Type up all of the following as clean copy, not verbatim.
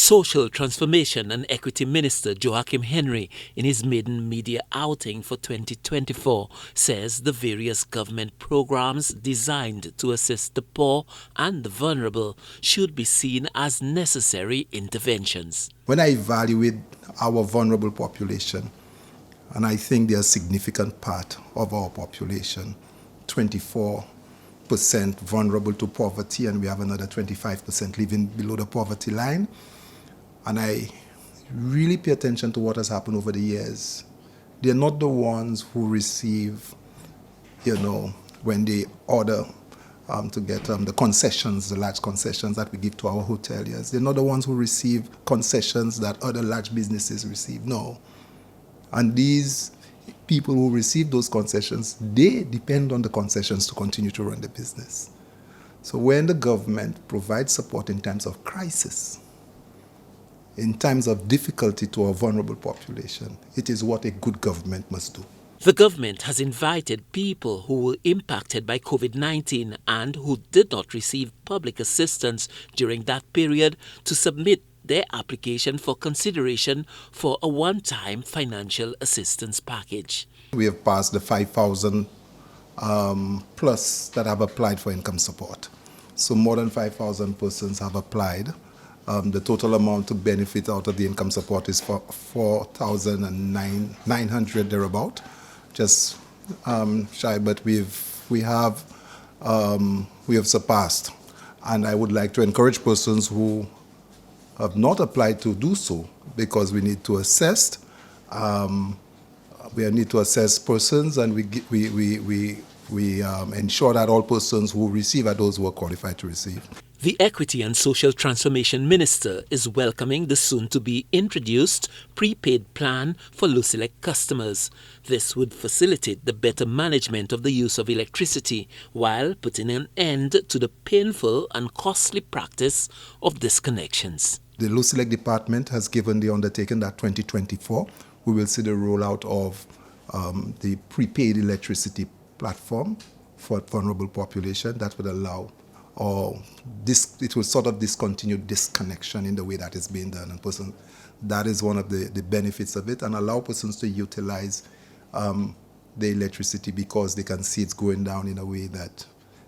Social Transformation and Equity Minister Joachim Henry, in his maiden media outing for 2024, says the various government programs designed to assist the poor and the vulnerable should be seen as necessary interventions. When I evaluate our vulnerable population, and I think they're a significant part of our population, 24% vulnerable to poverty, and we have another 25% living below the poverty line. And I really pay attention to what has happened over the years. They're not the ones who receive, when they order to get the concessions, the large concessions that we give to our hoteliers. They're not the ones who receive concessions that other large businesses receive. No. And these people who receive those concessions, they depend on the concessions to continue to run the business. So when the government provides support in times of crisis, in times of difficulty to our vulnerable population, it is what a good government must do. The government has invited people who were impacted by COVID-19 and who did not receive public assistance during that period to submit their application for consideration for a one-time financial assistance package. We have passed the 5,000 plus that have applied for income support. So more than 5,000 persons have applied. The total amount to benefit out of the income support is for 4,900 thereabout, just shy, but we have surpassed. And I would like to encourage persons who have not applied to do so, because we need to assess. We need to assess persons, and we ensure that all persons who receive are those who are qualified to receive. The Equity and Social Transformation Minister is welcoming the soon-to-be introduced prepaid plan for LUCELEC customers. This would facilitate the better management of the use of electricity while putting an end to the painful and costly practice of disconnections. The LUCELEC department has given the undertaking that 2024 we will see the rollout of the prepaid electricity platform for vulnerable population that would allow it will sort of discontinue disconnection in the way that is being done. And that is one of the benefits of it, and allow persons to utilize the electricity because they can see it's going down in a way that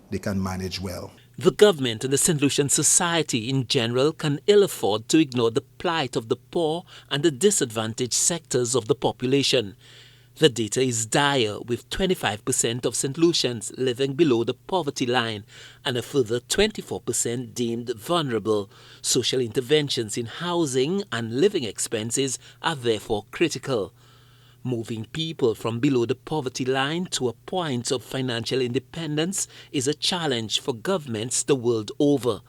they can manage well. The government and the St. Lucian society in general can ill afford to ignore the plight of the poor and the disadvantaged sectors of the population. The data is dire, with 25% of St. Lucians living below the poverty line and a further 24% deemed vulnerable. Social interventions in housing and living expenses are therefore critical. Moving people from below the poverty line to a point of financial independence is a challenge for governments the world over.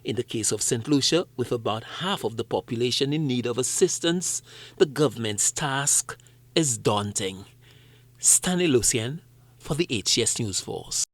In the case of St. Lucia, with about half of the population in need of assistance, the government's task is daunting. Stanley Lucien for the HCS News Force.